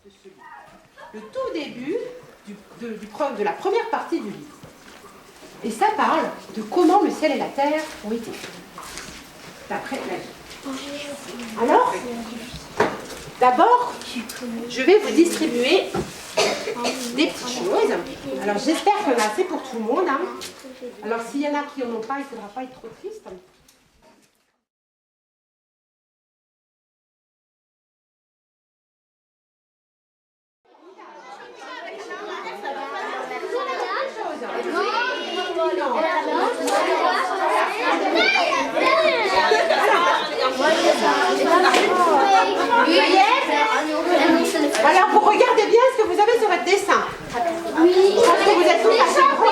de ce livre. Le tout début de la première partie du livre. Et ça parle de comment le ciel et la terre ont été faits, d'après la vie. Alors, d'abord, je vais vous distribuer des petites choses. Alors, j'espère qu'il y en a assez pour tout le monde. Hein. Alors, s'il y en a qui n'en ont pas, il ne faudra pas être trop triste. Alors, vous regardez bien ce que vous avez sur votre dessin. Oui. Je pense que vous êtes tous assez grands.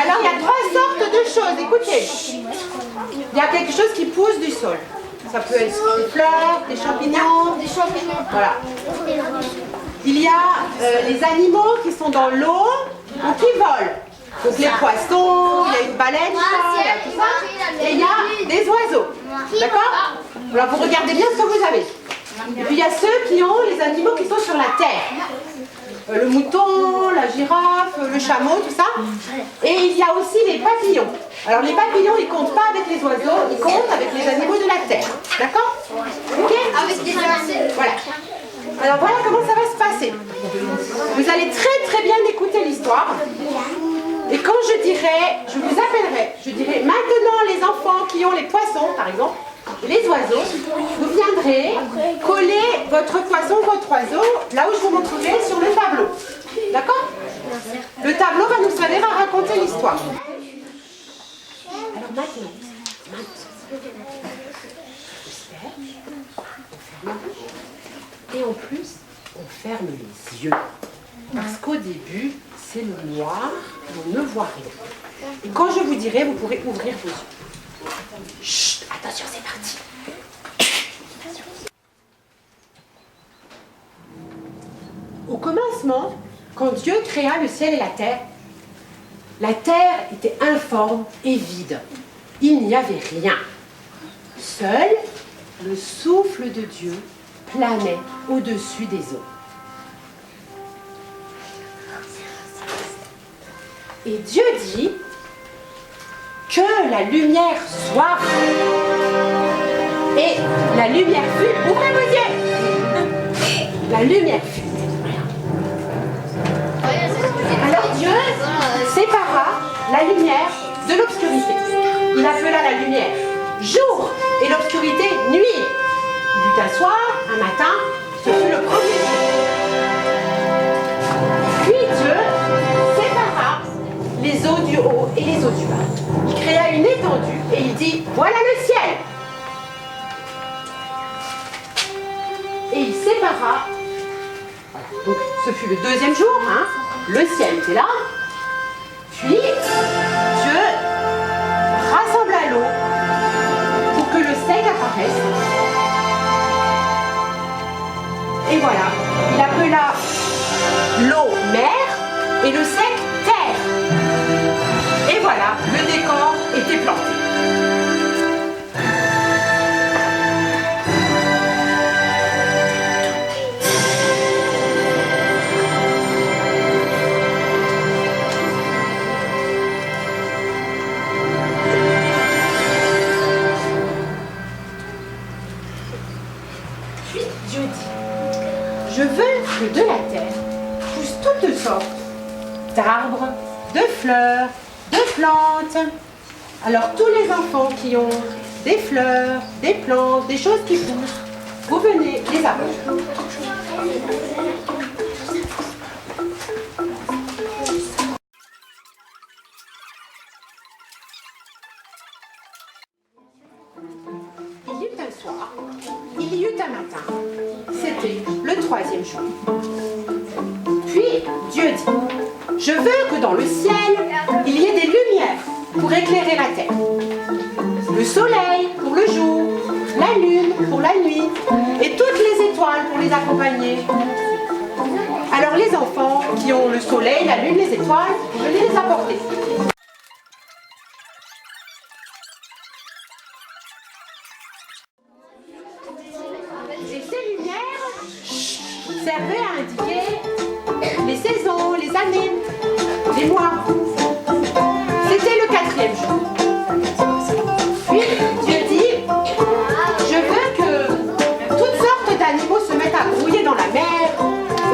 Alors, il y a trois sortes de choses. Écoutez. Il y a quelque chose qui pousse du sol. Ça peut être des fleurs, des champignons. Des champignons. Voilà. Il y a les animaux qui sont dans l'eau ou qui volent. Donc les poissons, il y a une baleine, il y a tout ça. Et il y a des oiseaux. D'accord? Alors vous regardez bien ce que vous avez. Et puis il y a ceux qui ont les animaux qui sont sur la terre. Le mouton, la girafe, le chameau, tout ça. Et il y a aussi les papillons. Alors les papillons, ils ne comptent pas avec les oiseaux, ils comptent avec les animaux de la terre. D'accord? Ok? Avec des oiseaux. Voilà. Alors voilà comment ça va se passer. Vous allez très très bien écouter l'histoire. Et quand je dirai, je vous appellerai, je dirai maintenant les enfants qui ont les poissons, par exemple, les oiseaux, vous viendrez coller votre poisson, votre oiseau, là où je vous montrerai sur le tableau. D'accord? Le tableau va nous servir à raconter l'histoire. Alors maintenant, et en plus, on ferme les yeux. Parce qu'au début, c'est le noir, on ne voit rien. Et quand je vous dirai, vous pourrez ouvrir vos yeux. Chut, attention, c'est parti. Au commencement, quand Dieu créa le ciel et la terre était informe et vide. Il n'y avait rien. Seul le souffle de Dieu planait au-dessus des eaux. Et Dieu dit que la lumière soit. Et la lumière fut. Ouvrez vos yeux. La lumière fut. Alors Dieu sépara la lumière de l'obscurité. Il appela la lumière jour et l'obscurité nuit. Il eut un soir, un matin, ce fut le premier jour. Puis Dieu sépara les eaux du haut et les eaux du bas. Il créa une étendue et il dit voilà le ciel. Et il sépara. Voilà. Donc ce fut le deuxième jour. Hein. Le ciel était là. Puis Dieu rassembla l'eau pour que le sec apparaisse. Et voilà, il appela l'eau mer et le sec terre. Et voilà, le décor était planté. Puis Dieu dit, je veux que de la terre poussent toutes sortes d'arbres, de fleurs, de plantes. Alors tous les enfants qui ont des fleurs, des plantes, des choses qui poussent, vous venez les apporter. Il y eut un soir, il y eut un matin. C'était le troisième jour. Puis Dieu dit, je veux que dans le ciel, il y ait des lumières pour éclairer la terre. Le soleil pour le jour, la lune pour la nuit, et toutes les étoiles pour les accompagner. Alors les enfants qui ont le soleil, la lune, les étoiles, venez les apporter. Et ces lumières servait à indiquer les saisons, les années, les mois. C'était le 4e jour. Puis Dieu dit, je veux que toutes sortes d'animaux se mettent à grouiller dans la mer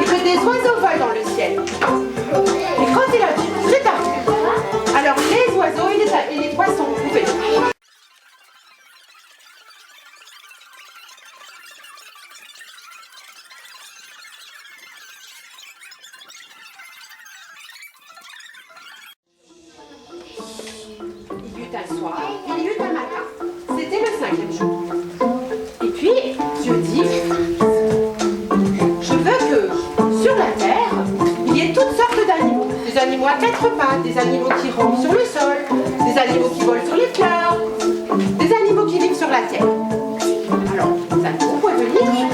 et que des oiseaux volent dans le ciel. Et quand il a dit, c'est arrivé. Alors les oiseaux et les poissons pouvaient. Il y eut un soir, il y eut un matin. C'était le 5e jour. Et puis, Dieu dit, je veux que sur la terre, il y ait toutes sortes d'animaux. Des animaux à 4 pattes, des animaux qui rampent sur le sol, des animaux qui volent sur les fleurs, des animaux qui vivent sur la terre. Alors, les animaux pouvaient venir.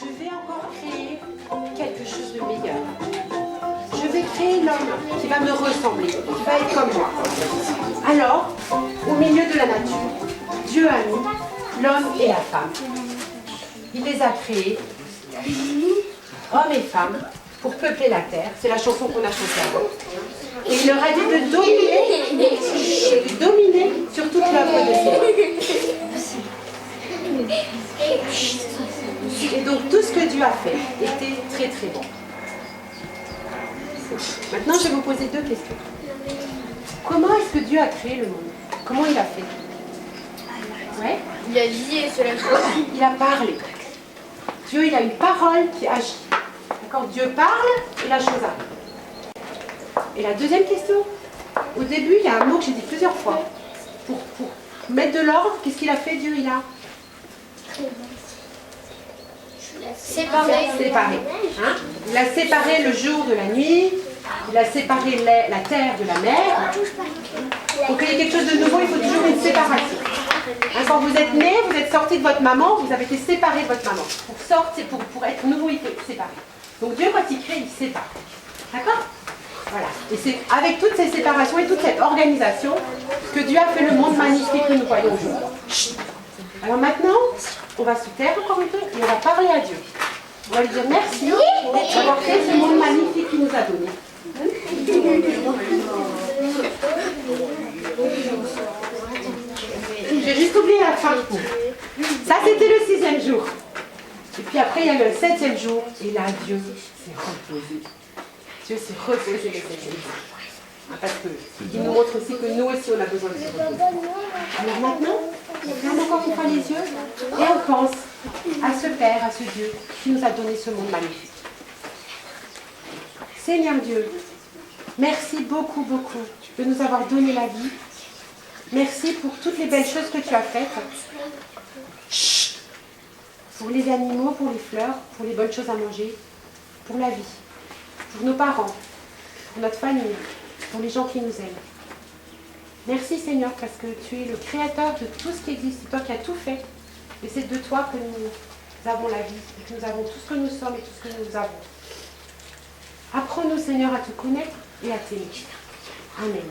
Je vais encore créer quelque chose de meilleur. Je vais créer l'homme qui va me ressembler, qui va être comme moi. Alors, au milieu de la nature, Dieu a mis l'homme et la femme. Il les a créés, hommes et femmes, pour peupler la terre. C'est la chanson qu'on a chantée avant. Et il leur a dit de dominer sur toute l'œuvre de Dieu. Et donc tout ce que Dieu a fait était très très bon. Maintenant je vais vous poser 2 questions. Comment est-ce que Dieu a créé le monde? Comment il a fait? Ouais. Il a dit et cela chose. Il a parlé. Dieu il a une parole qui agit. D'accord? Dieu parle et la chose arrive. Et la deuxième question. Au début il y a un mot que j'ai dit plusieurs fois. Pour mettre de l'ordre, qu'est-ce qu'il a fait Dieu? Il a séparé. Hein? Il a séparé le jour de la nuit, il a séparé la terre de la mer. Pour qu'il y ait quelque chose de nouveau, il faut toujours une séparation. Hein, quand vous êtes né, vous êtes sorti de votre maman, vous avez été séparé de votre maman. Pour être nouveau, il faut être séparé. Donc Dieu, quand il crée, il sépare. D'accord? Voilà. Et c'est avec toutes ces séparations et toute cette organisation que Dieu a fait le monde magnifique que nous voyons aujourd'hui. Alors maintenant, on va se taire encore un peu et on va parler à Dieu. On va lui dire merci d'avoir fait ce monde magnifique qu'il nous a donné. J'ai juste oublié la fin. Ça, c'était le 6e jour. Et puis après, il y a le 7e jour. Et là, Dieu s'est reposé. Dieu s'est reposé le 7e jour. Parce qu'il nous montre aussi que nous aussi, on a besoin de se reposer. Alors maintenant, on ferme encore une fois les yeux et on pense à ce Père, à ce Dieu qui nous a donné ce monde magnifique. Seigneur Dieu, merci beaucoup, beaucoup de nous avoir donné la vie. Merci pour toutes les belles choses que tu as faites. Pour les animaux, pour les fleurs, pour les bonnes choses à manger, pour la vie, pour nos parents, pour notre famille, pour les gens qui nous aiment. Merci Seigneur parce que tu es le créateur de tout ce qui existe, c'est toi qui as tout fait. Et c'est de toi que nous avons la vie, et que nous avons tout ce que nous sommes et tout ce que nous avons. Apprends-nous Seigneur à te connaître et à t'aimer. Amen.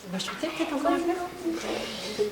On va chanter peut-être encore un peu?